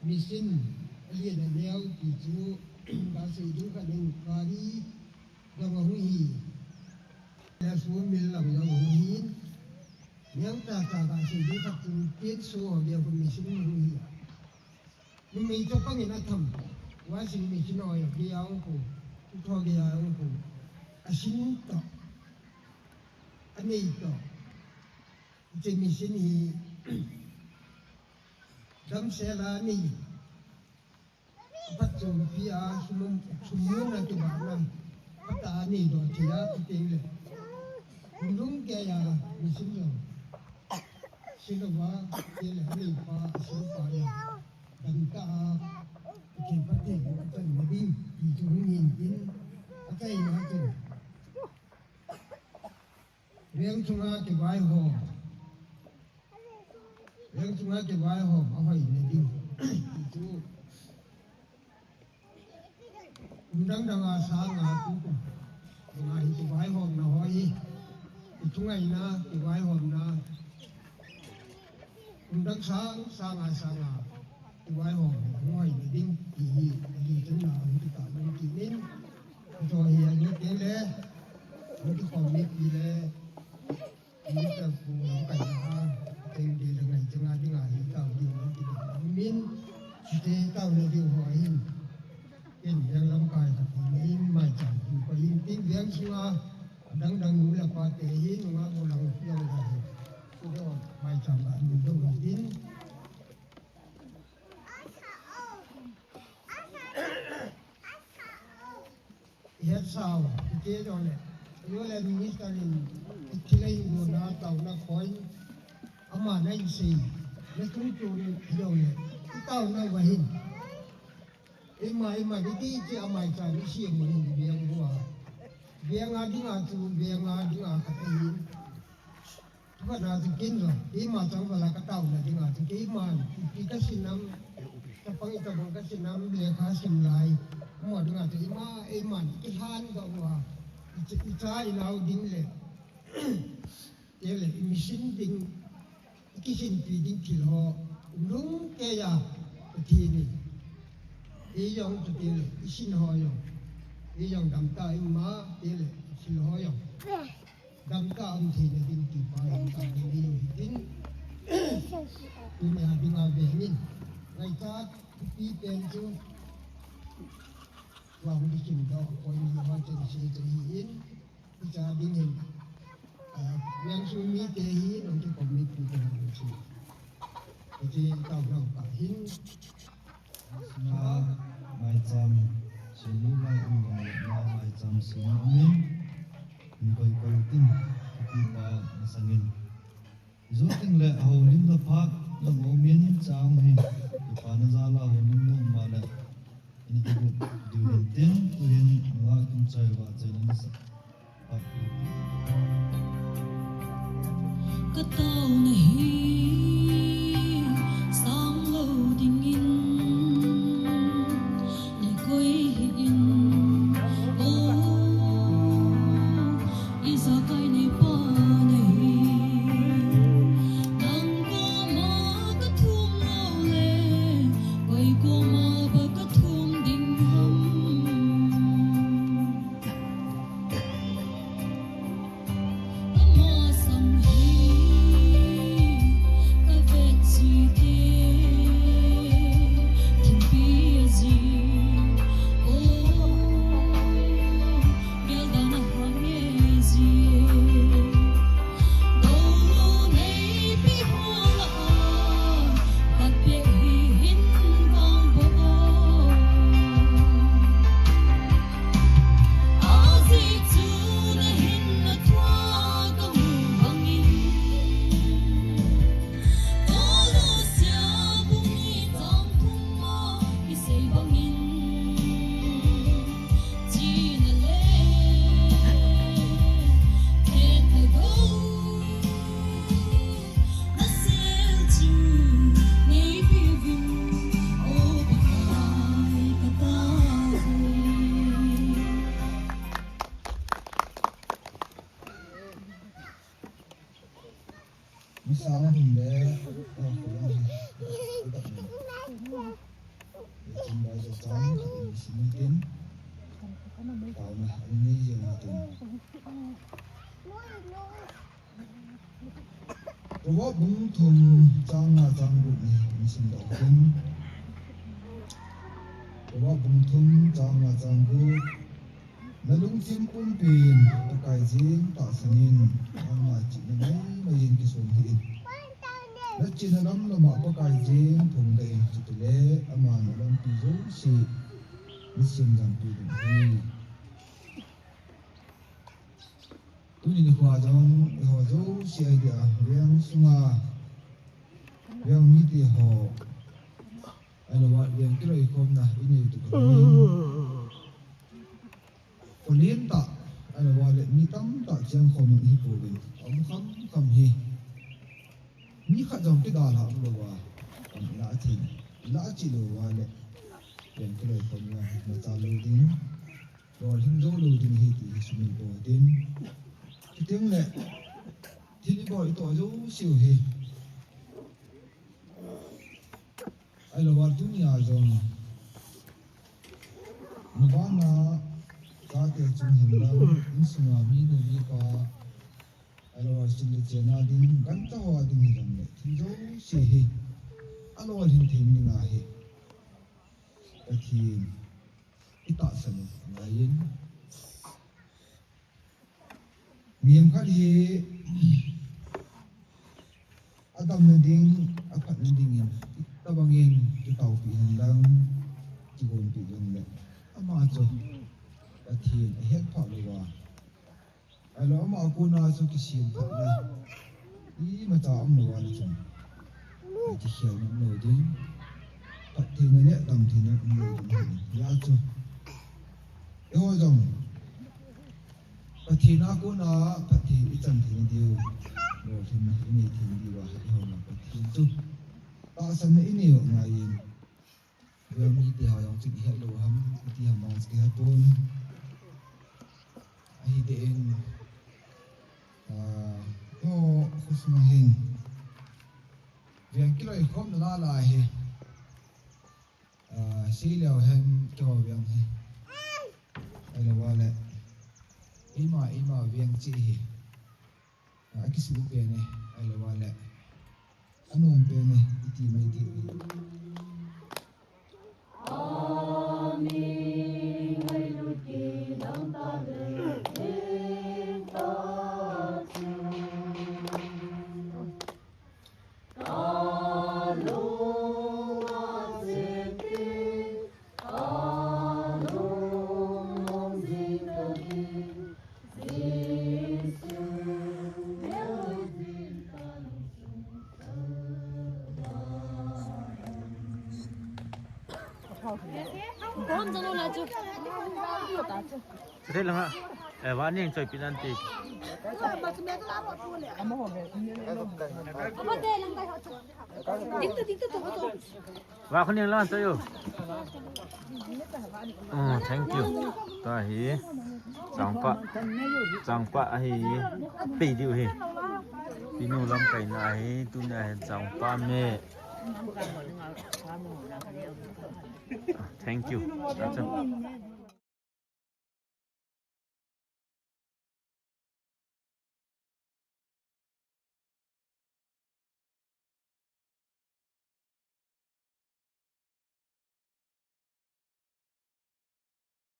mission ali na leo ti chu ba se du ka ding kari ga ma hu hi la su mil lam ga hu hi yang ta ga se du ka tin tin su ho dia ku mission hu hi ni mi to pa ni na tham wa sin mission oi dia ang ku to dia ang ku asin to ani to je mission hi dam se la ni bắt chồng phía sum na tu ba na pata ni do chia tu ting le lung ke ya ni sin yo sin wa ke le ni pa sin pa ya dan ta ke pa te ta ni bi ti chu ni tin a kai na tu riang chunga ke bai ho riang chunga ke bai ho a hoi ni bi ti chu đăng đăng à sáng à cũng ngày thì vài hôm nào hỏi thì chúng ngày na thì vài hôm na đăng sáng à thì vài hôm ngoài thì đinh thì chúng nào thì cả mình chỉ đến rồi hiện như thế đấy những cái phòng biết gì đấy những cái phụ cảnh à thì đi là ngày chúng ai đi ngày thì tao điều thì miễn thì tao là điều hỏi in yang lam kai ta in mai chan ko in tin yang sunga dang dang nu la pa te hi nu ma ko lang yang da ko do mai chan ba nu do tin hết sao ke do le yo le minister in chile ngo na ta na khoi ama nai si le tu tu ni yo le ta na wa hin Ima di ti amai cha ni si mo ni biang bua biang a ding a tu biang a ding a ka ti tu na tu kin lo ima chang bala ka tau na ding a tu ki ma ti ka sinam ka pang ka bang ka sinam le kha sim lai mo ding a tu ima ki han ga wa ti cha i lau ding le ye le mission ding ki sin pi ding ki lo lung ke ya ti ni Iyong tu tile isin hoyong, iyong damta ima tile isin hoyong, damta ang tile din kipay ang din din, tile ading abengin, ngay tat pipen tu, wang dikin daw ko ini macam sihin, kita dingin, yang sumi tehin untuk komit kita itu, jadi tahu kahin. Mai cham sinu mai umai na mai cham sinu min koi koi tin ki pa sangin zo ting le haulim la phak la momin cham hin ki pa na za la haulim no ma la ni ki du tin ku hin wa kum chai wa chai ni sa pa ka tau na hi sang lo ding in Misalnya hinde chính bây giờ cháu thì xin ý kiến bảo là anh ấy giờ là tình có bún thùng trang là trang bụng này mình xin đầu tiên có bún thùng trang là trang bụng nó đúng thêm quân tiền cái gì tạo thành anh mà chỉ là mấy cái số hiện nó chỉ là lắm là mọi cái gì thùng đầy chỉ để mà nó làm ví dụ gì nó xem rằng tùy được gì tôi nhìn qua trong họ dấu gì đi à riêng sunga riêng như thế họ anh là bạn riêng cái này không là cái này tụi còn liên tạ anh là bạn lại mi tắm tạ chẳng không những hiệp hội ông không hi mi khát dòng cái đà là ông là bạn ông lã chỉ là bạn lại riêng cái này không là mà ta lưu tính rồi hình dấu lưu tính hi thì chúng mình bỏ tên cái tiếng lệ thì đi gọi tỏ dấu siêu hi ai là bạn chúng nhà rồi mà bạn là cả cái chúng hình là những sự mà mình nuôi có ai là bạn xin được chơi na đinh gắn cho họ đinh hi rằng lệ thì dấu siêu hi ai là bạn hình thành như nào hi thì cái tạo sản là yên miếng khác thì Adam nending apa nendingin kita bangin kita upi hendang cikon pi jong le ama cho atin het pha lewa alo ama ko na so ki sim pha na I ma ta am lewa le chong ki hiao nam lo ding pat thi na le dam thi na lo ding ya cho yo jong thì nó cũng nó thì ít chân thì điều rồi thì nó ini thì điều là hay hơn là thì tu ta xem mấy điều ngày rồi mi thì họ chỉ hiểu đồ hâm thì họ mong cái hấp tôn ai đến có khúc mà hình việc cái này không là lại xí liệu hem cho việc này đây là qua lại ima viang chi hi cái sự việc này ai là quan lệ anh ông về này iti mai ti Amin hay lụt kỳ đắng ta về đến ta ta luôn mà sẽ tin ta luôn mong gì ta đi thế là hả? Bạn nhìn chơi pin ăn tì. Và con nhìn lên chơi rồi. Thank you. Ta hi. Chẳng pa hi. Pì điều hi. Pinu lâm cái này tu này chẳng pa mẹ. Thank you. That's it.